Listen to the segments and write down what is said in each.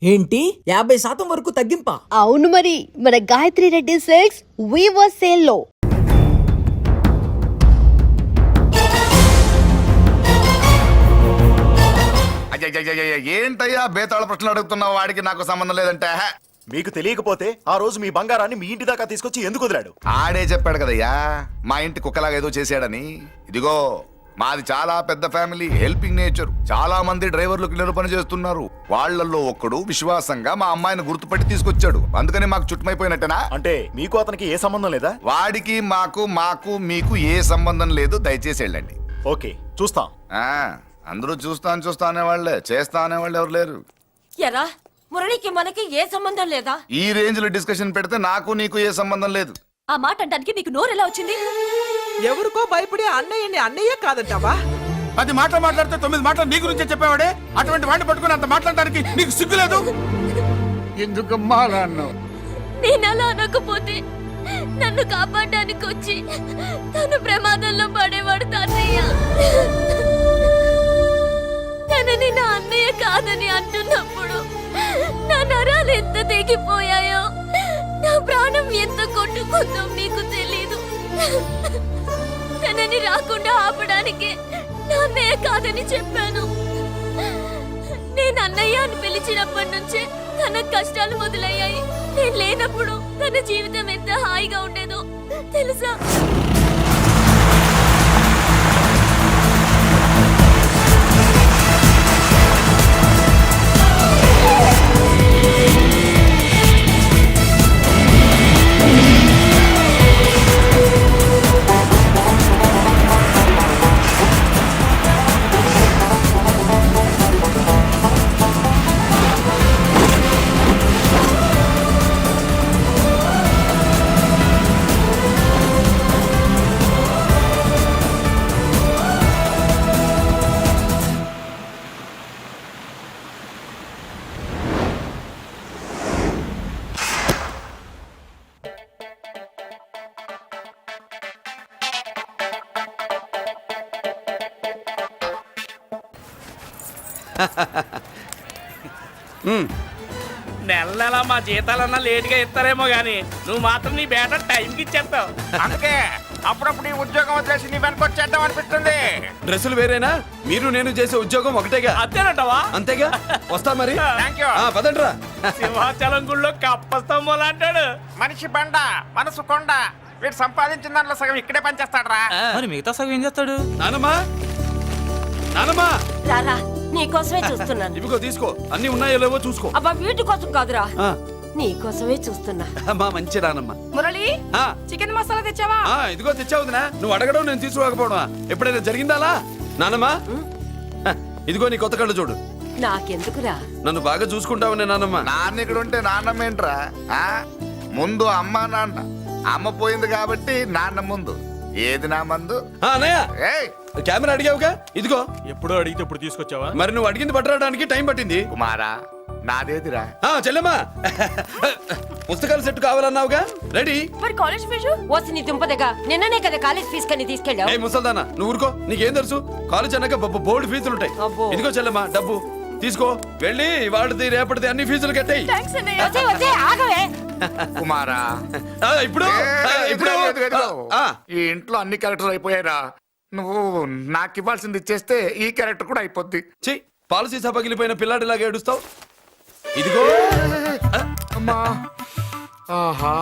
ఏంటి 50% వరకు తగ్గింపా? అవును మరి, మన Gayatri Reddy silks weaver sale లో. ఏంటయ్యా బేతాళ ప్రశ్నలు అడుగుతున్నావు? వాడికి నాకు సంబంధం లేదంటే మీకు తెలియకపోతే ఆ రోజు మీ బంగారాన్ని మీ ఇంటి దాకా తీసుకొచ్చి ఎందుకు వదిలాడు? ఆడే చెప్పాడు కదయ్యా మా ఇంటి కుక్కలాగా ఏదో చేశాడని. ఇదిగో మాది చాలా పెద్ద ఫ్యామిలీ, హెల్పింగ్ నేచర్. చాలా మంది డ్రైవర్లు క్లీనర్ పని చేస్తున్నారు. వాళ్ళల్లో ఒక్కడు విశ్వాసంగా మా అమ్మాయిని గుర్తుపట్టి తీసుకొచ్చాడు. అందుకని మాకు చుట్టుమైపోయినట్టేనా? అంటే మీకు అతనికి ఏ సంబంధం లేదా? వాడికి మాకు మీకు ఏ సంబంధం లేదు. దయచేసి వెళ్ళండి. ఓకే, చూస్తాం. అందరూ చూస్తా అనేవాళ్లే, చేస్తా అనేవాళ్ళు ఎవరు లేరు. ఎరా మురళికి మనకి ఏ సంబంధం లేదా? ఈ రేంజ్ లో డిస్కషన్ పెడితే నాకు నీకు ఏ సంబంధం లేదు. ఆ మాట అంటానికి నీకు నోరు ఎలా వచ్చింది? ఎవరికో భయపడి అన్నయ్యని అన్నయ్య కాదంటావా? 10 మాటలు మాట్లాడితే 9 మాటలు నీ గురించే చెప్పేవాడే. అటువంటి వాడిని పట్టుకుని అంత మాట్లాడడానికి నీకు సిగ్గులేదు? ఎందుకమ్మా అలా అన్నావు? నేను అలా అనకపోతే నన్ను కాపాడడానికి వచ్చి తను ప్రమాదంలో పడేవాడు తాతయ్య. తనని నా అన్నయ్య కాదని అంటున్నప్పుడు నా నరాలు ఎంత తెగిపోయాయో, నా ప్రాణం ఎంత కొట్టుకుందో మీకు తెలీదు. తనని రాకుండా ఆపడానికి నా అన్నయ్య కాదని చెప్పాను. నేను అన్నయ్య అని పిలిచినప్పటి నుంచే తన కష్టాలు మొదలయ్యాయి. నేను లేనప్పుడు తన జీవితం ఎంత హాయిగా ఉండేదో తెలుసా? నెల నెల మా జీతాలన్నా లేటుగా ఇస్తారేమో గానీ నువ్వు మాత్రం నీ బేట టైంకి ఇచ్చేస్తావు. అందుకే అప్పుడప్పుడు ఈ ఉద్యోగం వదిలేసి నీ వెనక వచ్చేద్దాం అనిపిస్తుంది. డ్రెస్సులు వేరేనా? మీరు నేను చేసే ఉద్యోగం ఒకటేగా. అంతేనంటావా? అంతేగా. వస్తా మరి. Thank you. పదండ్రా. సింహాచలం గుళ్ళో కప్పస్తంభం అంటాడు. మనిషి బండ, మనసు కొండ. వీడు సంపాదించిన దాంట్లో సగం ఇక్కడే పనిచేస్తాడు రా. మరి మిగతా సగం ఏం చేస్తాడు? నానమ్మా, నానమ్మా, రారా, నీకోసమే చూస్తున్నాను. ఇవిగో తీసుకో. అన్ని ఉన్నాయో లేవో చూసుకో. అబ్బా వీటి కోసం కాదురా, ఆ, నీకోసమే చూస్తున్నా. మా మంచి నానమ్మ. మురళి, ఆ, చికెన్ మసాలా తెచ్చావా? ఇదిగో తెచ్చావుదినా. నువ్వు అడగడం నేను తీసుకోకపోవడమా? ఎప్పుడైనా జరిగిందాలా? నానమ్మా, ఇదిగో నీ కొత్త కళ్ళు చూడు. నాకెందుకురా? నన్ను బాగా చూసుకుంటావనే నానమ్మ. నాన్న ఇక్కడ ఉంటే నాన్నమ్మ ఏంట్రా? ముందు అమ్మ నాన్న. అమ్మ పోయింది కాబట్టి నాన్న ముందు. ఏది నా మందు? అన్నయ్య, ఏయ్ కెమెరా అడిగావుగా, ఇదిగో. ఎప్పుడో అడిగితే ఇప్పుడు తీసుకొచ్చావా? మరి నువ్వు అడిగింది పట్టడానికి టైం పట్టింది. కుమారా, నాదేదిరా? చెల్లెమ్మా, పుస్తకాల సెట్ కావాలన్నావుగా, రెడీ. మరి కాలేజ్ ఫీజు? ఓసి నీ దుంపదగా, నిన్ననే కదా కాలేజ్ ఫీజు కని తీసుకెళ్ళావు. ఏ ముసల్దానా, నువ్వు ఊరుకో. నీకేం తెలుసు? కాలేజ్ అన్నాక బోర్డు ఫీజులు ఉంటాయి. అబ్బో. ఇదిగో చెల్లెమ్మా, డబ్బు తీసుకో. వెళ్ళి వాడిది రేపటిది అన్ని ఫీజులు కట్టాయి. వచ్చే, వచ్చే, ఆగవే. కుమారా, ఇప్పుడు ఇప్పుడు ఈ ఇంట్లో అన్ని క్యారెక్టర్ అయిపోయారా? నువ్వు నాకు ఇవ్వాల్సింది ఇచ్చేస్తే ఈ క్యారెక్టర్ కూడా అయిపోద్ది. చెయ్యి. పాలసీ పగిలిపోయిన పిల్లాడిలాగా ఏడుస్తావు. ఇదిగో. అమ్మా, ఆహా,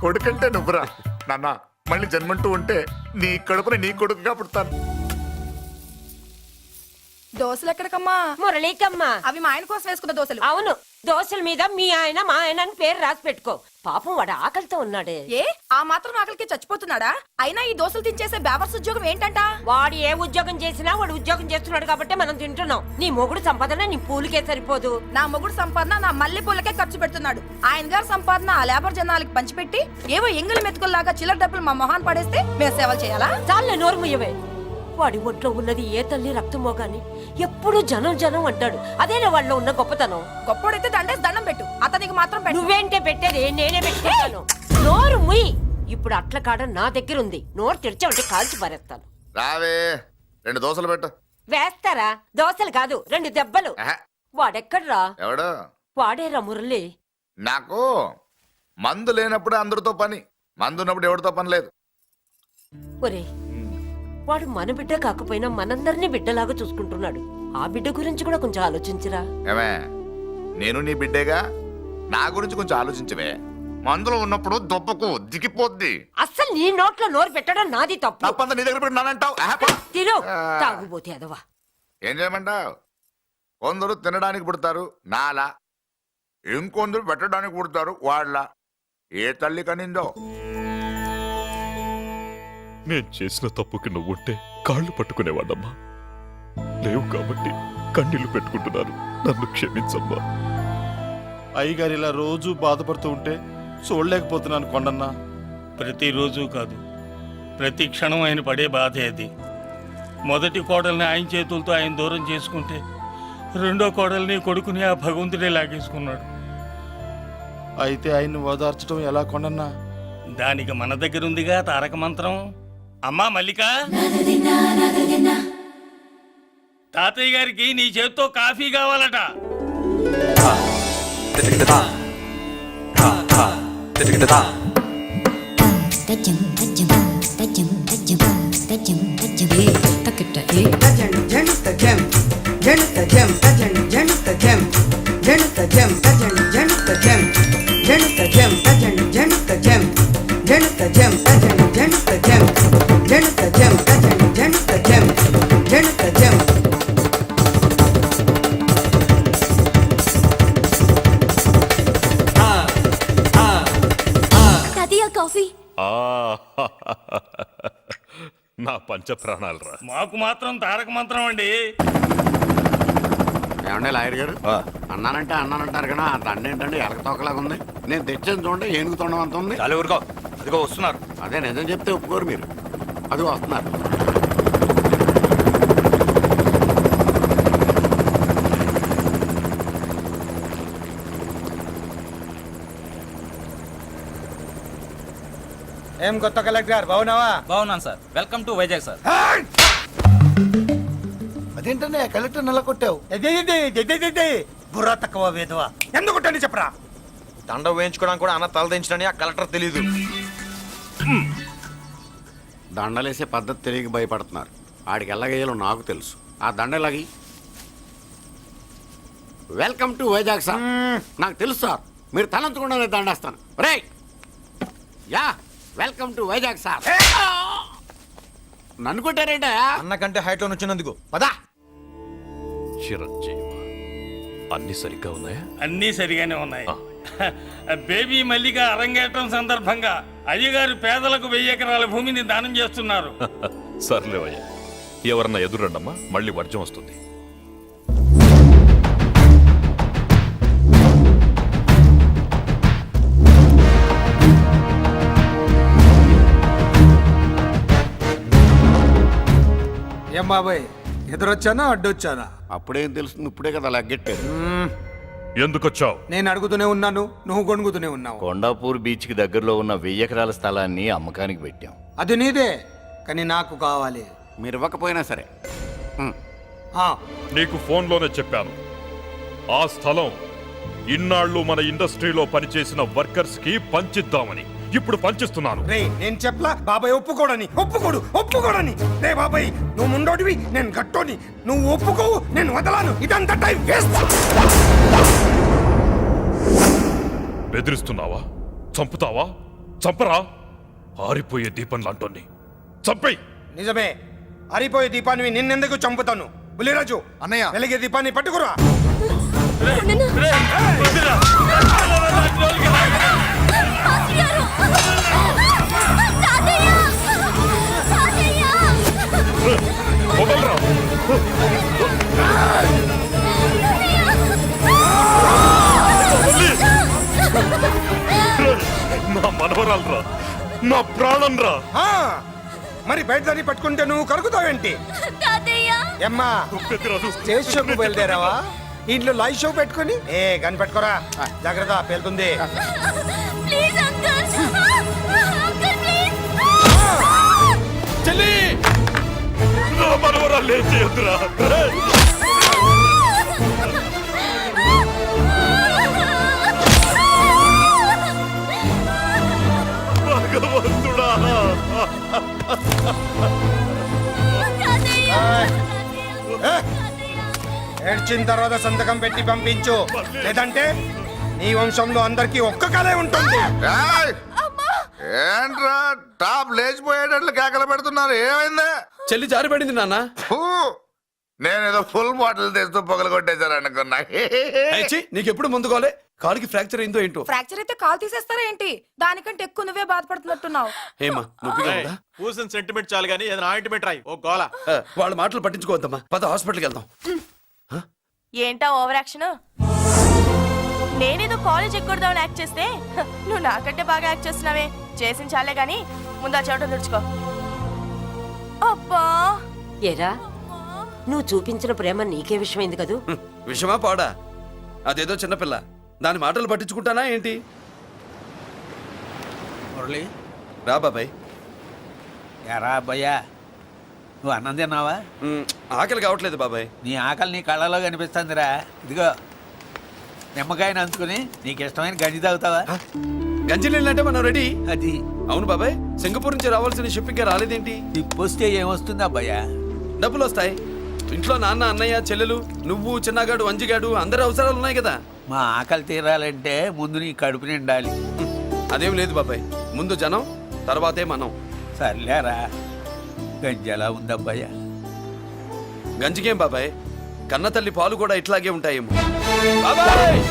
కొడుకంటే నువ్వురా నాన్న. మళ్ళీ జన్మంటూ ఉంటే నీ కడుపున నీ కొడుకుగా పుడతాను. దోశలు ఎక్కడికమ్మా? మురళీకమ్మా. అవి మా ఆయన కోసం వేసుకున్న దోశలు. అవును, దోశల మీద మీ ఆయన మా ఆయన అని పేరు రాసి పెట్టుకో. పాపం వాడు ఆకలితో ఉన్నాడే. ఏ ఆ మాత్రం ఆకలికి చచ్చిపోతున్నాడా? అయినా ఈ దోశలు తినేసే బేవర్స్ ఉద్యోగం ఏంటంట? వాడు ఏ ఉద్యోగం చేసినా వాడు ఉద్యోగం చేస్తున్నాడు కాబట్టి మనం తింటున్నాం. నీ మొగుడు సంపాదన నీ పూలికే సరిపోదు. నా మొగుడు సంపాదన నా మల్లె పూలకే ఖర్చు పెడుతున్నాడు. ఆయన గారి సంపాదన ఆ లేబర్ జనాలకి పంచిపెట్టి ఏవో ఎంగిలి మెతుకుల్లాగా చిల్లర డబ్బులు మా మొహాన్ పడేస్తే మేము సేవలు చేయాలా? చాలే నోరు ముయ్యవే. వాడి ఒంట్లో ఉన్నది ఏ తల్లి రక్తమో గాని ఎప్పుడు జనం జనం అంటాడు. అదేనా వాళ్ళలో ఉన్న గొప్పతనం. గొప్పోడైతే దండేసి దండం పెట్టు, అతనికి మాత్రం పెట్టు. నువ్వేంటే పెట్టేది? నేనే పెట్టుకుంటాను. నోరు ముయ్యి. ఇప్పుడు అట్ల కాడ నా దగ్గర ఉంది. నోరు తెరిచావంటే కాల్చి పారేస్తాను. రావే, 2 దోశలు పెట్టు. వేస్తారా? దోశలు కాదు, 2 దెబ్బలు. వాడెక్కడ్రా? ఎవడు? వాడేరా మురళి. నాకు మందు లేనప్పుడే అందరితో పని, మందు ఉన్నప్పుడు ఎవరితో పని లేదు. ఒరే, వాడు మన బిడ్డ కాకపోయినా మనందరినీ బిడ్డలాగా చూసుకుంటున్నాడు. ఆ బిడ్డ గురించి కూడా కొంచెం ఆలోచించరా. ఏమే, నేను నీ బిడ్డేగా, నా గురించి కొంచెం ఆలోచించవే. మందులో ఉన్నప్పుడు దొప్పకు దిగిపోద్ది. అస్సలు నీ నోట్లో నోరు పెట్టడం నాది తప్పు. తప్పంతా నీ దగ్గర పెట్టినానంటావు. తిను, తాగుబోతే అదవా. ఏం చేయమంటావు? కొందరు తినడానికి పుడతారు నాలా, ఇంకొందరు పెట్టడానికి పుడతారు వాళ్ళ. ఏ తల్లి కనిందో. నేను చేసిన తప్పుకి నువ్వుంటే కాళ్ళు పట్టుకునేవాడమ్మా. లేవు కాబట్టి కన్నీళ్లు పెట్టుకుంటున్నాను. నన్ను క్షమించమ్మా. అయ్యగారు ఇలా రోజు బాధపడుతూ ఉంటే చూడలేకపోతున్నాను కొండన్న. ప్రతిరోజు కాదు, ప్రతి క్షణం ఆయన పడే బాధే అది. మొదటి కోడల్ని ఆయన చేతులతో ఆయన దూరం చేసుకుంటే రెండో కోడల్ని కొడుకుని ఆ భగవంతుడే లాగేసుకున్నాడు. అయితే ఆయన్ని ఓదార్చడం ఎలా కొండన్న? దానికి మన దగ్గర ఉందిగా తారక మంత్రం. అమ్మా మల్లిక, తాతయ్య గారికి నీ చేత్తో కాఫీ కావాలట. తాతయ్య కాఫీ. నా పంచ ప్రాణాలు రా. మాకు మాత్రం తారక మంత్రం అండి. ఏమండే లాయర్ గారు, అన్నానంటారు కదా, ఆ దండ ఏంటంటే ఎలక తోకలాగా ఉంది. నేను తెచ్చాను చూడండి, ఏనుగు తొండం అంత ఉంది. చాలా ఊరుకో, అదిగో వస్తున్నారు. అదే నిజం చెప్తే ఒప్పుకోరు మీరు. అది వస్తున్నారు. ఏం కొత్త కలెక్టర్ బాగున్నావా? బాగున్నాను sir. Welcome to Vizag sir. అదేంటనే కలెక్టర్ నెల కొట్టావు? బుర్రా తక్కువ వేదవా, ఎందుకు కొట్టండి చెప్పరా. దండ వేయించుకోవడానికి కూడా అన్న తలదించడని ఆ కలెక్టర్ తెలీదు. దండలేసే పద్ధతి తెలియక భయపడుతున్నారు. ఆడికి ఎలాగేయాలో నాకు తెలుసు. ఆ దండలాగి వెల్కమ్ టు వైజాగ్ సార్. నాకు తెలుసు సార్, మీరు తలంచకుండానే దండేస్తాను. రే యా, వెల్కమ్ టు వైజాగ్ సార్. నన్ను కొట్టారేంటా? అన్నకంటే హైట్ లో వచ్చినందుకు పదా. చిరంజీవి, అన్ని సరిగ్గా ఉన్నాయా? అన్నీ సరిగానే ఉన్నాయి. బేబీ మల్లిక అరంగేట్రం సందర్భంగా అయ్యగారు పేదలకు 1000 ఎకరాల భూమిని దానం చేస్తున్నారు. సర్లేవయ్యా, ఎవరన్నా ఎదురండమ్మా, మళ్ళీ వర్జం వస్తుంది. ఏం బాబాయ్, ఎదురొచ్చానా అడ్డొచ్చానా? అప్పుడేం తెలుస్తుంది, ఇప్పుడే కదా లగ్గెట్టారు. ఎందుకొచ్చావు? నేను అడుగుతూనే ఉన్నాను, నువ్వు గొణుగుతూనే ఉన్నావు. కొండాపూర్ బీచ్ కి దగ్గరలో ఉన్న 1000 ఎకరాల స్థలాన్ని అమ్మకానికి పెట్టాం. అది నీదే, కానీ నాకు కావాలి. మీరు ఇవ్వకపోయినా సరే. నీకు ఫోన్లోనే చెప్పాను, ఆ స్థలం ఇన్నాళ్ళు మన ఇండస్ట్రీలో పనిచేసిన వర్కర్స్ కి పంచిద్దామని. ఇప్పుడు పంచిస్తున్నాను. రే, నేను చెప్పలా బాబాయ్ ఒప్పుకోడని. ఒప్పుకోడని. రే బాబాయ్, నువ్వు ముండోడివి, నేను గట్టోని. నువ్వు ఒప్పుకోవు, నేను వదలాను. ఇదంతా టైం వేస్ట్. బెదిరిస్తున్నావా? చంపుతావా? చంపరా? ఆరిపోయే దీపం లాంటోని చంపేయ్. నిజమే, ఆరిపోయే దీపాన్ని నిన్నెందుకు చంపుతాను? బుల్లిరాజు అన్నయ్య, వెలిగే దీపాన్ని పట్టుకురా. వదలరా. నా మనవరాలరా, నా ప్రాణం రా. మరి బయట దాన్ని పట్టుకుంటే నువ్వు కరుగుతావేంటి? ఏమ్మా, స్టేజ్ షోకు బయలుదేరావా? ఇంట్లో లైవ్ షో పెట్టుకుని గన్ పెట్టుకోరా, జాగ్రత్త పేలుతుంది. చెల్లి, నా మనవరాలు ఏం చేయొద్దురా. ఏడ్చిన తర్వాత సంతకం పెట్టి పంపించు, లేదంటే నీ వంశంలో అందరికీ ఒక్క కలే ఉంటుంది. ఏయ్! ఏంట్రా టాప్ లేచిపోయేటట్లు కేకలు పెడుతున్నారు, ఏమైంది? చెల్లి జారిపడింది నాన్న. ఫూ! నేనేదో ఫుల్ బాటిల్ తెస్తూ పొగలు కొట్టేశారు అనుకున్నా. నీకెప్పుడు ముందుకోలే, కాలుకి ఫ్రాక్చర్ అయిందో ఏంటో. ఫ్రాక్చర్ అయితే కాల్ తీసేస్తారా ఏంటి? దానికంటే ఎక్కువ నువ్వే బాధపడుతున్నట్టున్నావు. ఏమా నొప్పిగా ఉందా? కూసిన సెంటిమెంట్ చాలు గానీ ఏదైనా ఆయింట్మెంట్ రాయి. ఓ గోల. వాళ్ళ మాటలు పట్టించుకోవద్దమ్మా, పద హాస్పిటల్కి వెళ్దాం. ఏంటా ఓవర్ యాక్షన్? నేనేదో కాలేజ్ ఎక్కడదామని యాక్ట్ చేస్తే నువ్వు నాకంటే బాగా యాక్ట్ చేస్తున్నావే. చేసిన చాలే గాని ముందు ఆ చోట తుడుచుకో. అబ్బా ఏరా నువ్వు చూపించిన ప్రేమ నీకే విషయమైంది కదూ. విషమా పాడా? అదేదో చిన్నపిల్ల, దాని మాటలు పట్టించుకుంటానా ఏంటి? మురళి, రా బాబాయ్. ఎరా అబ్బాయ్యా, నువ్వు అన్నం తిన్నావా? ఆకలి కావట్లేదు బాబాయ్. నీ ఆకలి నీ కళ్ళలో కనిపిస్తుందిరా. ఇదిగో నిమ్మకాయని అంచుకుని నీకు ఇష్టమైన గంజి తాగుతావా? గంజి నీళ్ళంటే మనం రెడీ. అది అవును బాబాయ్, సింగపూర్ నుంచి రావాల్సిన షిప్పింగ్ రాలేదేంటి? తిప్పొస్తే ఏమొస్తుంది అబ్బాయ్యా? డబ్బులు వస్తాయి. ఇంట్లో నాన్న, అన్నయ్య, చెల్లెలు, నువ్వు, చిన్నగాడు, అంజిగాడు అందరి అవసరాలు ఉన్నాయి కదా. మా ఆకలి తీరాలంటే ముందు నీ కడుపు నిండాలి. అదేం లేదు బాబాయ్, ముందు జనం తర్వాతే మనం. సర్లేరా, గంజి ఎలా ఉంది అబ్బాయ్యా? గంజికేం బాబాయ్, కన్న తల్లి పాలు కూడా ఇట్లాగే ఉంటాయేమో. బాబాయ్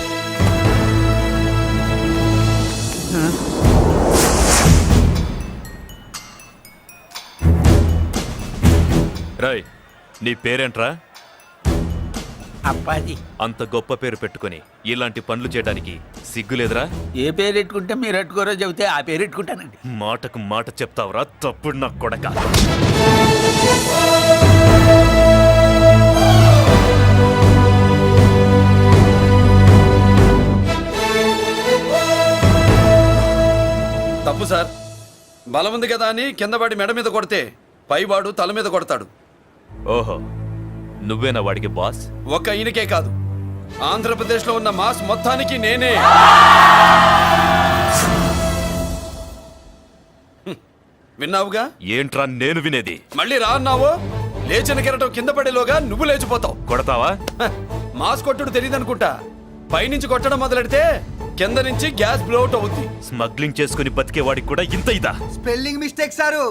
రాయ్, నీ పేరేంట్రా? అప్పాజీ. అంత గొప్ప పేరు పెట్టుకుని ఇలాంటి పనులు చేయడానికి సిగ్గులేదురా? ఏ పేరు పెట్టుకుంటే మీరు పెట్టుకోరో చెబితే ఆ పేరు పెట్టుకుంటానండి. మాటకు మాట చెప్తావురా తప్పుడు నా కొడక. తప్పు సార్. బలం ఉంది కదా అని కింద పడి మెడ మీద కొడితే పైవాడు తల మీద కొడతాడు. ఓహో, నువ్వేనా వాడికి బాస్? ఒక్క ఈయనకే కాదు, ఆంధ్రప్రదేశ్ లో ఉన్న మాస్ మొత్తానికి నేనే. విన్నావుగా? ఏంట్రా నేను వినేది? మళ్ళీ రా అన్నావు, లేచిన కెరటం కింద పడేలోగా నువ్వు లేచిపోతావు. కొడతావా? మాస్ కొట్టుడు తెలియదనుకుంటా. పైనుంచి కొట్టడం మొదలెడితే కింద నుంచి గ్యాస్ బ్లౌట్ అవుద్ది. స్మగ్లింగ్ చేసుకుని బతికే వాడికి కూడా ఇంత ఇదా? Spelling mistake sir.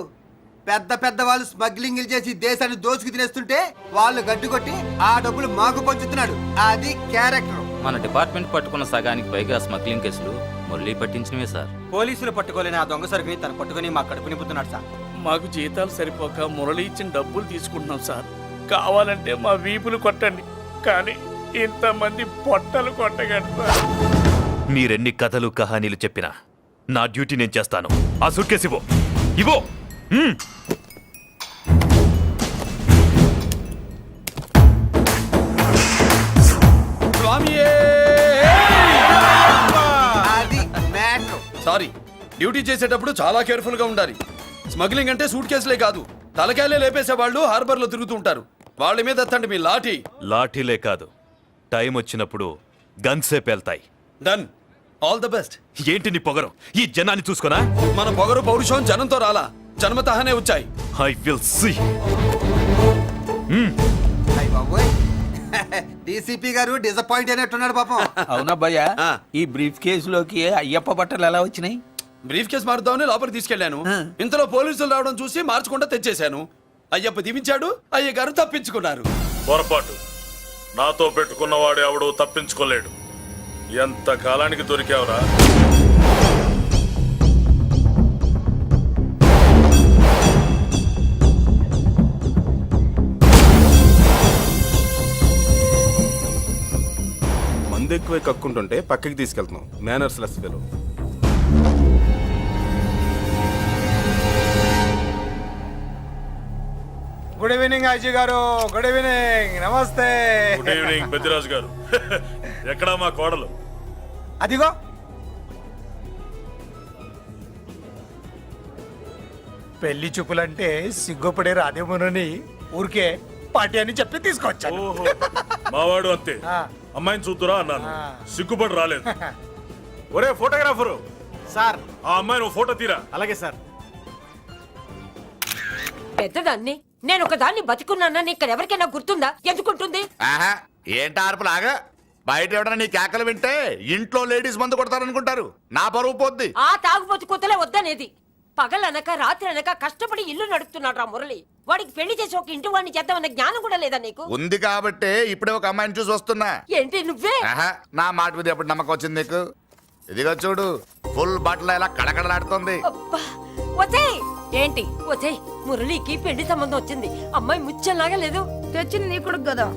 పెద్ద పెద్ద వాళ్ళు స్మగ్లింగ్ చేసి దేశాన్ని దోచుకు తినేస్తుంటే వాళ్ళు గడ్డు కొట్టి ఆ డబ్బులు మాకు పంచుతున్నాడు. అది క్యారెక్టర్. మన డిపార్ట్మెంట్ పట్టుకున్న సగానికి పైగా స్మగ్లింగ్ కేసులు మురళి పట్టించినవే సార్. పోలీసులు పట్టుకోలేని ఆ దొంగ సరుకుని తను పట్టుకుని మా కడుపు నింపుతున్నాడు సార్. మాకు జీతాలు సరిపోక మురళి ఇచ్చిన డబ్బులు తీసుకుంటున్నాం సార్. కావాలంటే మా వీపులు కొట్టండి, కానీ ఇంతమంది పొట్టలు కొట్టగండి సార్. మీరెన్ని కథలు కహానీలు చెప్పినా నా డ్యూటీ నేను చేస్తాను. ఆ సూట్ కేసు ఇవ్వు, ఇవ్వు. సారీ, డ్యూటీ చేసేటప్పుడు చాలా కేర్ఫుల్ గా ఉండాలి. స్మగ్లింగ్ అంటే సూట్ కేసులే కాదు, తలకాయలే లేపేసే వాళ్ళు హార్బర్ లో తిరుగుతూ ఉంటారు. వాళ్ళ మీద ఎత్తండి మీ లాఠీ. లాఠీలే కాదు, టైం వచ్చినప్పుడు గన్సే పేల్తాయి. డన్. All the best. ఏంటి నీ పొగరు? ఈ జనాన్ని చూసుకోనా? మన పొగరు పౌరుషం జనంతో రాలా, జన్మతహనే వచ్చాయి. I will see. డీసీపీ గారు డిసప్పాయింట్ అయినట్టున్నాడు పాపం. అవునబ్బయ్యా, ఈ బ్రీఫ్ కేసులోకి అయ్యప్ప బట్టలు ఎలా వచ్చినాయి? బ్రీఫ్ కేసు మారుద్దామని లోపలికి తీసుకెళ్లాను. ఇంతలో పోలీసులు రావడం చూసి మార్చకుండా తెచ్చేశాను. అయ్యప్ప దీవించాడు, అయ్య గారు తప్పించుకున్నారు. పొరపాటు. నాతో పెట్టుకున్నవాడు ఎవడు తప్పించుకోలేడు. ఎంత కాలానికి దొరికావురా? మందు ఎక్కువ కక్కుంటుంటే పక్కకి తీసుకెళ్తున్నాం. Manners less fellow. Good evening Ajay garu. Good evening. నమస్తే. Good evening Peddiraju garu. ఎక్కడా మా కోడలు? అదిగో. పెళ్లి చూపులంటే సిగ్గుపడే రాదేమోనని ఊరికే పార్టీ అని చెప్పి తీసుకొచ్చాను. మావాడు అంతే. అమ్మాయిని చూద్దురా అన్నాను, సిగ్గుపడి రాలేదు. ఒరే ఫోటోగ్రాఫరు సార్, ఆ అమ్మాయి నువ్వు ఫోటో తీరా. అలాగే సార్. పెద్దదాన్ని నేను ఒక దాన్ని బతికున్నానని ఇక్కడ ఎవరికైనా గుర్తుందా? ఎందుకుంటుంది? ఆహా, ఏంటి ఆర్పులాగా బయట ఎవడన్నా నీ కేకలు వింటే ఇంట్లో లేడీస్ మందు కొడతారనుకుంటారు. నా పరువు పోద్ది. ఆ తాగుబోతు కొత్తలే వద్దనేది. పగలనక రాత్రి అనక కష్టపడి ఇల్లు నడుపుతున్నాడు రా మురళి. వాడికి పెళ్లి చేసి ఒక ఇంటి వాడిని చేద్దామన్న జ్ఞానం కూడా లేదా నీకు? ఉంది కాబట్టే ఇప్పుడే ఒక అమ్మాయిని చూసి వస్తున్నా. ఏంటి నువ్వే? ఆహా, నా మాట మీద ఎప్పుడు నమ్మకం వచ్చింది నీకు? ఇదిగో చూడు, ఫుల్ బట్టలు ఎలా కడకడలాడుతుంది. అబ్బా, వచ్చేయ్. ఏంటి వచ్చేయ్, మురళికి పెళ్లి సంబంధం వచ్చింది. అమ్మాయి ముచ్చల్లాగా లేదు. తెచ్చింది నీ కొడుకు కదా,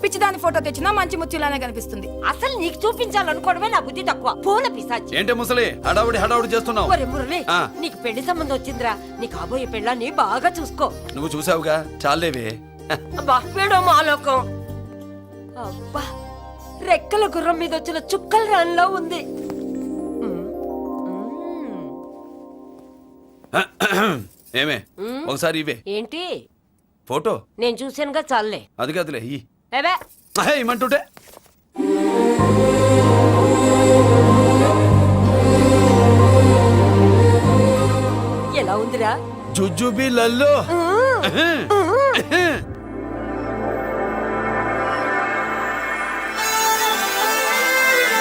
పిచ్చిదాని ఫోటో తెచ్చినా మంచి ముత్యులానే కనిపిస్తుంది. అసలు నీకు చూపించాలనుకోవడమే నా బుద్ధి తక్కువ. పూల పిశాచి. ఏంటి ముసలి హడావుడి చేస్తున్నావు? ఒరే మురళి, నీకు పెళ్లి సంబంధం వచ్చిందిరా. నీ కాబోయే పెళ్ళాన్ని బాగా చూసుకో. నువ్వు చూసావుగా, చాలేవే. అబ్బా, వీడో మాలోకం. అబ్బా, రెక్కల గుర్రం మీద వచ్చిన చుక్కల రాన్లో ఉంది. ఏమే ఒకసారి ఇవే. ఏంటి ఫోటో నేను చూసానుగా, చాలే. అది కాదులే ఈ ఏవే ఇమ్మంటుంటే. ఎలా ఉందిరా? జుజుబి లల్లో.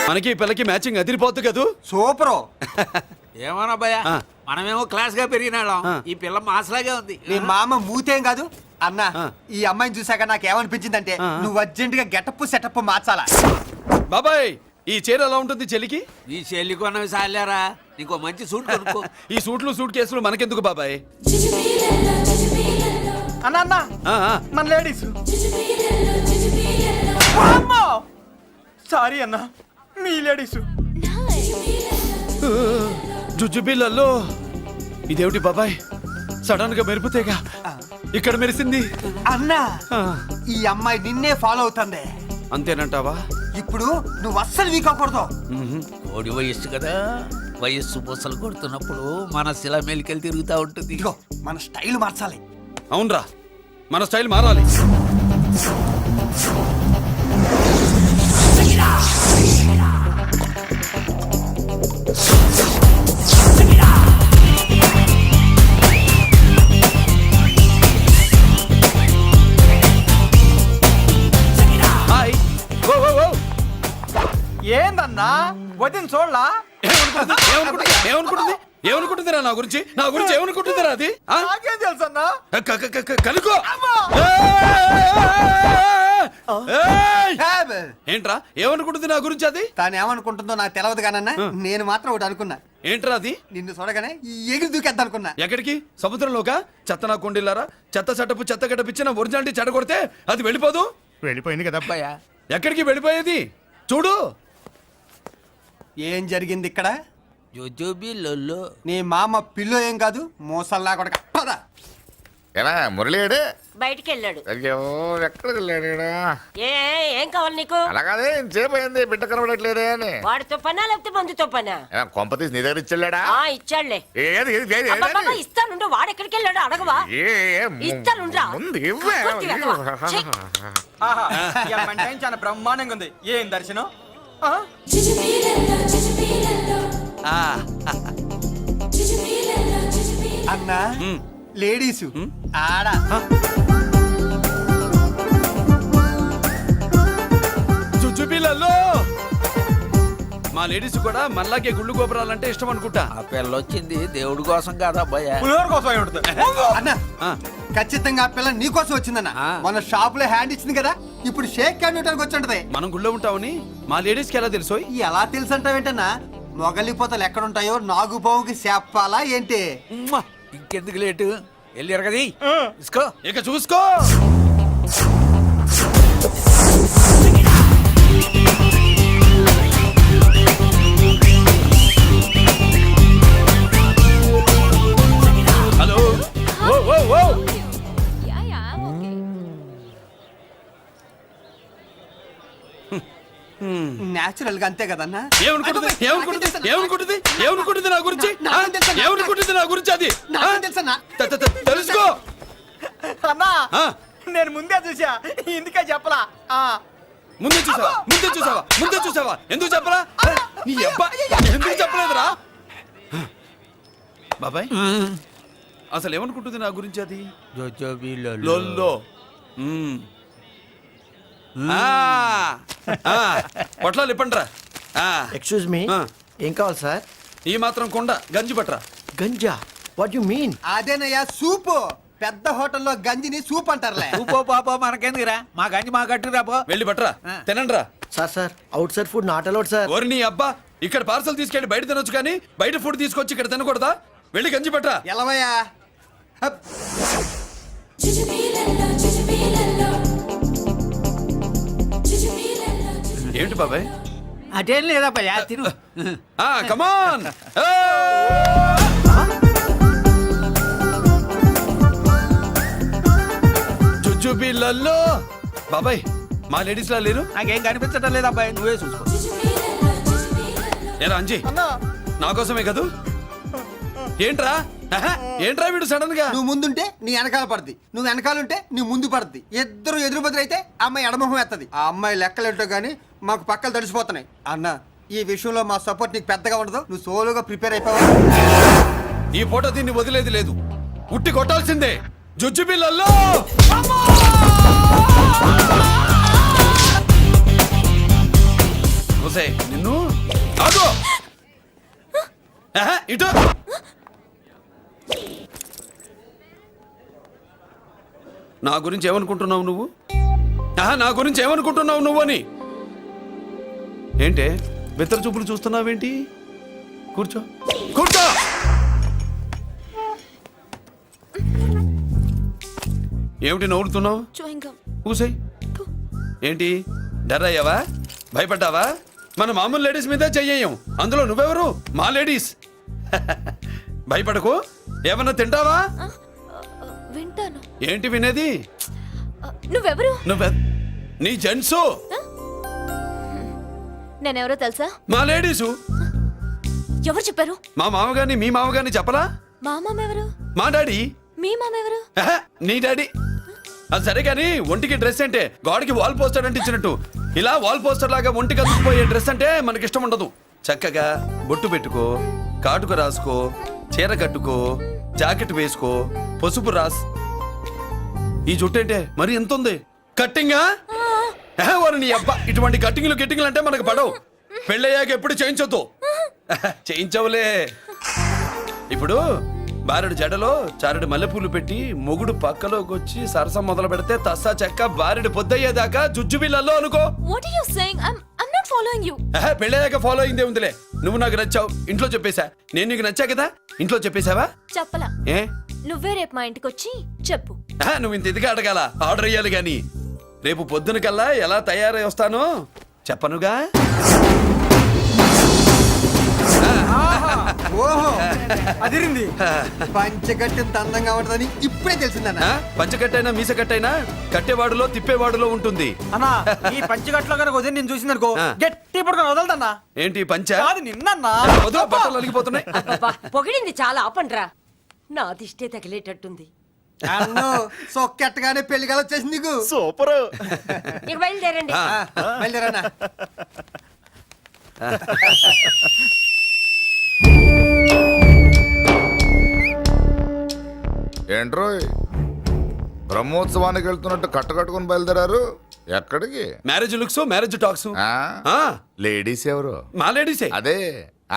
మనకి ఈ పిల్లకి మ్యాచింగ్ అదిరిపోద్దు కదూ. సూపరు. ఏమన్నా భయ్యా, మనమేమో క్లాస్ గా పెరిగినాళ్ళం. ఈ పిల్ల మాసలాగే ఉంది. నీ మామ మూతేం కాదు అన్నా. ఈ అమ్మాయిని చూసాక నాకేమనిపించిందంటే నువ్వు అర్జెంట్ గా గెటప్ సెటప్ మార్చాలా. బాబాయ్, ఈ చీర ఎలా ఉంటుంది చెల్లికి? ఈ చెల్లి కొన్నవి సాలేరా, నీకు మంచి సూట్ కొనుక్కో. ఈ సూట్లు సూట్ కేసులు మనకెందుకు బాబాయ్? అన్నా అన్నా, మన లేడీస్. సారీ అన్నా, మీ లేడీస్. జుజుబిళ్ళల్లో ఇదేమిటి బాబాయ్, సడన్ గా మెరుపుతేగా ఇక్కడ మెరిసింది. అన్నా, ఈ అమ్మాయి నిన్నే ఫాలో అవుతుంది. అంతేనంటావా? ఇప్పుడు నువ్వు అస్సలు వీక్ అవ్వకూడదు. ఓడి వయస్సు కదా, వయస్సు పూసలు కొడుతున్నప్పుడు మన శిల మేలికెళ్ళి తిరుగుతూ ఉంటుంది. ఇదిగో మన స్టైల్ మార్చాలి. అవునరా, మన స్టైల్ మారాలి. ఏందన్నా వదిన చూడలా? ఏమనుకుంటుందిరా నా గురించి? నా గురించి ఏమనుకుంటుందిరా అది? నాకేం తెలుసు అన్నా. కనుకో. ఏంట్రా ఏమనుకుంటుంది నా గురించి అది? తాను ఏమనుకుంటుందో నాకు తెలియదు కానన్నా, నేను మాత్రం ఒకటి అనుకున్నా. ఏంట్రా అది? నిన్ను చూడగానే ఎగిరి దూకేద్దాం అనుకున్నా. ఎక్కడికి? సముద్రంలోకా? చెత్త నా కొండిల్లారా, చెత్త చెట్టపు చెత్త గడపిచ్చిన ఒరిజినాలిటీ చెడగొడితే అది వెళ్ళిపోదు. వెళ్ళిపోయింది కదా అబ్బాయా. ఎక్కడికి వెళ్ళిపోయేది? చూడు ఏం జరిగింది ఇక్కడ. జోజోబి లొల్లో. నీ మామ పిల్లో ఏం కాదు, మోసల్లా కొడక. పద. ఎలా మురళీడే బయటికి వెళ్ళాడు. అయ్యో, ఎక్కడికి వెళ్ళాడు? ఏం కావాలి నీకు? అలాగే సేపు అయింది, బిడ్డ కనబడట్లేదే అని. వాడితో పనా లేకపోతే మందుతో పనా? కొంపతీసి నీ దగ్గర ఇచ్చాడా? ఇచ్చాడులే. ఏది ఇస్తానుండు. వాడు ఎక్కడికి వెళ్ళాడు అడగవా? ఇస్తానుండ్రా. ముందు ఇవ్వే. చాలా బ్రహ్మాండంగా ఉంది. ఏం దర్శనం. అన్నా, లేడీసు ఆడ. జుజుబిళ్ళల్లో మా లేడీస్ కూడా మళ్ళాగే గుళ్ళు గోపురాలంటే ఇష్టం అనుకుంటా. ఆ పిల్ల వచ్చింది దేవుడి కోసం కాదా అబ్బాయి? అన్నా, ఖచ్చితంగా ఆ పిల్ల నీ కోసం వచ్చిందన్న. మన షాప్ లో హ్యాండ్ ఇచ్చింది కదా, ఇప్పుడు షేక్ హ్యాండ్ ఇవ్వడానికి వచ్చి ఉంటది. మనం గుళ్ళో ఉంటామని మా లేడీస్ కి ఎలా తెలుసు? ఎలా తెలుసు అంటావేంటన్నా? మొగలిపోతలు ఎక్కడుంటాయో నాగుబావుకి చెప్పాలా ఏంటి? ఇంకెందుకు లేటు, వెళ్ళారు కదా తీసుకో. ఇక చూసుకో. హలో. నేచురల్ గా అంతే కదన్నా. ఏమనుకుంటుంది నా గురించి? ఏమనుకుంటుంది నా గురించి అది? తెలుసుకో అన్నా, నేను ముందే చూసా, ఇందుకే చెప్పలా. ముందే చూసావా? ఎందుకు చెప్పరా? నీ అబ్బా ఎందుకు చెప్పలేదురా? బాబాయ్, అసలు ఏమనుకుంటుంది నా గురించి అది? జోజోబి లొల్లో. పొట్లాలు ఇప్పండిరా. ఎక్స్క్యూజ్ మీ ఏం కావాలి సార్? ఈ మాత్రం కొండ గంజి పట్రా. గంజా? What you mean? అదేనయ్యా సూపు. పెద్ద హోటల్లో గంజిని సూప్ అంటారులే. ఊపో పాపో మనకెందుకురా, మా గంజి మా కట్టురా పో. వెళ్ళి పట్రా, తినండిరా. Sir outside food not allowed sir. ఓరి నీ అబ్బా, ఇక్కడ పార్సల్ తీసుకెళ్ళి బయట తినొచ్చు కానీ బయట ఫుడ్ తీసుకొచ్చి ఇక్కడ తినకూడదా? వెళ్ళి గంజి పట్రా. ఎలవయ్యా. ఏమిటి బాబాయ్? అదేం లేదబ్బా, తిను. కమాన్. జుజుబిళ్ళల్లో బాబాయ్ మా లేడీస్ లా లేరు. నాకేం కనిపించడం లేదబ్బాయి, నువ్వే చూసుకో. ఏరా అంజీ, నా కోసమే కదూ? ఏంట్రా ఏంట్రా వీడు సడన్ గా? నువ్వు ముందుంటే నీ వెనకాల పడుద్ది, నువ్వు వెనకాలంటే నీ ముందు పడుద్ది. ఇద్దరు ఎదురు బదులైతే అమ్మాయి ఎడమొహం ఎత్తది. ఆ అమ్మాయి లెక్కలేంటో గానీ మాకు పక్కలు తడిసిపోతున్నాయి. అన్న, ఈ విషయంలో మా సపోర్ట్ నీకు పెద్దగా ఉండదు. నువ్వు సోలోగా ప్రిపేర్ అయిపోవాలి. ఈ ఫోటో దీన్ని వదిలేది లేదు, ఉట్టి కొట్టాల్సిందే. జుజుబిళ్ళల్లో నిన్ను ఆగు. ఇటు నా గురించి ఏమనుకుంటున్నావు నువ్వు? నా గురించి ఏమనుకుంటున్నావు నువ్వు అని. ఏంటే బెత్తర చూపులు చూస్తున్నావేంటి? కూర్చో కూర్చో. ఏమిటి నవ్వుతున్నావు? కూసేయ్. ఏంటి డర్ అయ్యావా? భయపడ్డావా? మన మామూలు లేడీస్ మీద చెయ్యం, అందులో నువ్వెవరు? మా లేడీస్. భయపడకు. ఏమన్నా తింటావా? వింటాను. ఏంటి వినేది? నువ్వెవరు? నీ జెంట్సు. నేనెవరో తెలుసా? మా లేడీసు. ఎవరు చెప్పారు? మా మామగారిని మీ మామగారిని చెప్పలా? మా మామ ఎవరు? మా డాడీ. మీ మామ ఎవరు? నీ డాడీ. అది సరే కానీ ఒంటికి డ్రెస్ అంటే గాడికి వాల్ పోస్టర్ అంటే ఇచ్చినట్టు ఇలా వాల్ పోస్టర్ లాగా ఒంటికి అందుకుపోయే డ్రెస్ అంటే మనకి ఇష్టం ఉండదు. చక్కగా బొట్టు పెట్టుకో, కాటుక రాసుకో, చీర కట్టుకో, జాకెట్ వేసుకో, పసుపు రాస్. ఈ జుట్టు అంటే మరి ఎంత ఉంది? కట్టింగా? నీ అబ్బా, ఇటువంటి కట్టింగ్లు గిట్టింగ్లు అంటే మనకు పడవు. పెళ్ళయ్యాక ఎప్పుడు చేయించొద్దు. చేయించవులే. ఇప్పుడు బారెడు జడలో చారెడు మల్లెపూలు పెట్టి మొగుడు పక్కలోకి వచ్చి సరసం మొదలు పెడితే తస్సా చెక్క బారెడు పొద్దయ్యేదాకా జుజ్జుబిళ్ళల్లో అనుకో. What are you saying? I'm not following you. పెళ్ళయ్యాక ఫాలో అయిందే ఉందిలే. నువ్వు నాకు నచ్చావు, ఇంట్లో చెప్పేశా. నేను నీకు నచ్చా కదా, ఇంట్లో చెప్పేశావా? చెప్పలా. ఏ నువ్వే రేపు మా ఇంటికి వచ్చి చెప్పు. నువ్వు ఇంత ఇదిగా అడగాల, ఆర్డర్ అయ్యాలి గాని. రేపు పొద్దున కల్లా ఎలా తయారై వస్తానో చెప్పనుగా. ఓహో, అదిరింది. పంచగట్టెంత అందంగా ఉంటుందని ఇప్పుడే తెలిసిందన్న. పంచకట్టైనా మీసకట్టైనా కట్టేవాడులో తిప్పేవాడులో ఉంటుంది. అన్నా, ఈ పంచగట్లో కనుక వదిలి నేను చూసిందనుకో గట్టి పడుకొని వదలదన్నా. ఏంటి పంచ? నిన్నన్నా బట్టలు అలిగిపోతున్నాయి. పొగిడింది చాలా, ఆపండ్రా. నా దిష్టే తగిలేటట్టుంది. అన్ను సొక్కెట్టగానే పెళ్లి కాల వచ్చేసింది నీకు. సూపర్. ఇక బయలుదేరండి. బయలుదేరన్నా. ఏంట్రోయ్, బ్రహ్మోత్సవానికి వెళ్తున్నట్టు కట్టుకొని బయలుదేరారు? ఎక్కడికి? Marriage looks, marriage talks. Ladies ఎవరు? మా లేడీసే. అదే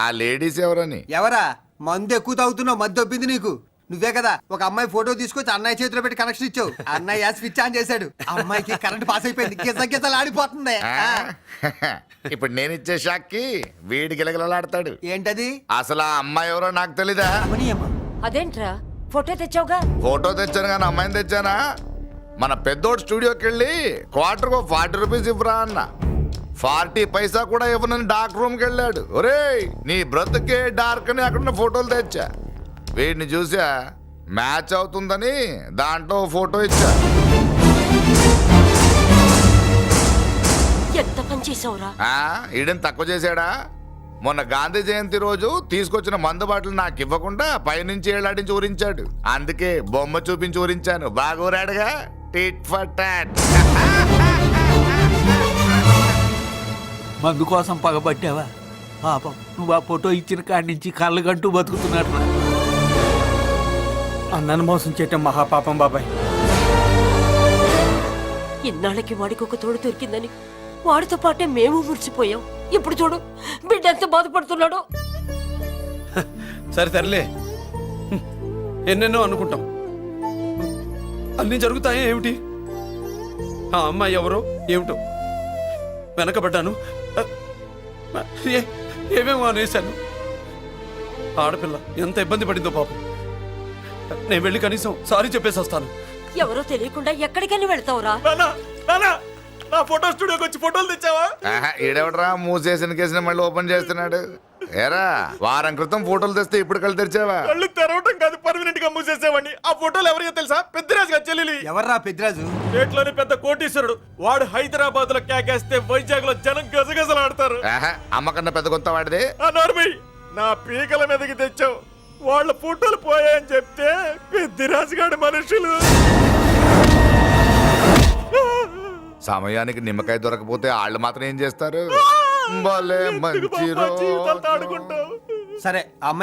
ఆ లేడీస్ ఎవరని. ఎవరా? మందు ఎక్కువ తాగుతున్నావు, మధ్య దొబ్బింది నీకు. నువ్వే కదా ఒక అమ్మాయి ఫోటో తీసుకొచ్చి అన్నయ్య చేతిలో పెట్టి కనెక్షన్ ఇచ్చావు. అన్నయ్య స్విచ్ ఆన్ చేశాడు, అమ్మాయికి కరెంట్ పాస్ అయిపోయింది, గిజగిజలు ఆడిపోతుంది. ఇప్పుడు నేను ఇచ్చే షాక్కి వీడి గిలగిలలాడతాడు. ఏంటది? అసలు ఆ అమ్మాయి ఎవరో నాకు తెలీదా? అదేంట్రా ఫోటో తెచ్చావుగా? ఫోటో తెచ్చాను కానీ అమ్మాయిని తెచ్చానా? మన పెద్దోడు స్టూడియోకి వెళ్ళి క్వార్టర్కు 40 రూపీస్ ఇవ్వరా అన్న. 40 పైసా కూడా ఇవ్వనని డార్క్ రూమ్కి వెళ్ళాడు. ఒరేయ్, నీ బ్రతుకే డార్క్ అని అక్కడ ఫోటోలు తెచ్చా. వీడిని చూసా మ్యాచ్ అవుతుందని దాంట్లో ఫోటో ఇచ్చా. ఎంత పని చేసావురా? ఈడని తక్కువ చేశాడా? మొన్న గాంధీ జయంతి రోజు తీసుకొచ్చిన మందు బాటలు నాకు ఇవ్వకుండా పైనుంచి ఏలాడించి ఊరించాడు. అందుకే బొమ్మ చూపించి ఊరించాను. బాగా ఊరాడుగా. Tit for tat. మందు కోసం పగబట్టావా? పాపం, నువ్వు ఆ ఫోటో ఇచ్చిన కాడి నుంచి కళ్ళు గంటూ బతుకుతున్నాడు. అన్నను మోసం చేయటం మహాపాపం బాబాయ్. ఇన్నాళ్ళకి వాడికి ఒక తోడు దొరికిందని వాడితో పాటే మేము మురిసిపోయాం. ఇప్పుడు చూడు బిడ్డ ఎంత బాధపడుతున్నాడో. సరే తరలే, ఎన్నెన్నో అనుకుంటాం, అన్నీ జరుగుతాయా ఏమిటి? ఆ అమ్మాయి ఎవరో ఏమిటో వెనకబడ్డాను, ఏమేమో అనేశాను. ఆడపిల్ల ఎంత ఇబ్బంది పడిందో పాపం. నేను వెళ్ళి కనీసం సారీ చెప్పేసి వస్తాను. ఎవరో తెలియకుండా ఎక్కడికని వెళ్తావురా? నా ఫోటో స్టూడియోకి వచ్చి ఫోటోలు తెచ్చావా? ఈడెవడరా మూసేసిన కేసుని మళ్ళీ ఓపెన్ చేస్తున్నాడు? ఏరా వారం క్రితం ఫోటోలు తెస్తే ఇప్పుడు కళ్ళు తెరిచావా? కళ్ళు తెరవటం కాదు, పర్మనెంట్ గా మూసేసావని. ఆ ఫోటోలు ఎవరికో తెలుసా? పెద్దరాజు గారి చెల్లెలి. ఎవర్రా పెద్దిరాజు? స్టేట్లోని పెద్ద కోటీశ్వరుడు. వాడు హైదరాబాద్ లో కేకేస్తే వైజాగ్ లో జనం గజగజలాడతారు. అమ్మ కన్నా పెద్ద కొత్త వాడిదే. ఆ నార్మల్ నా పీకల మీదకి తెచ్చావు. వాళ్ళ ఫోటోలు పోయాయని చెప్తే పెద్దిరాజు గారి మనుషులు. సమయానికి నిమ్మకాయ దొరకపోతే వాళ్ళు మాత్రం ఏం చేస్తారు? భలే మంచి రోజు. జీవితాలతో ఆడుకుంటావు. సరే అమ్మాయి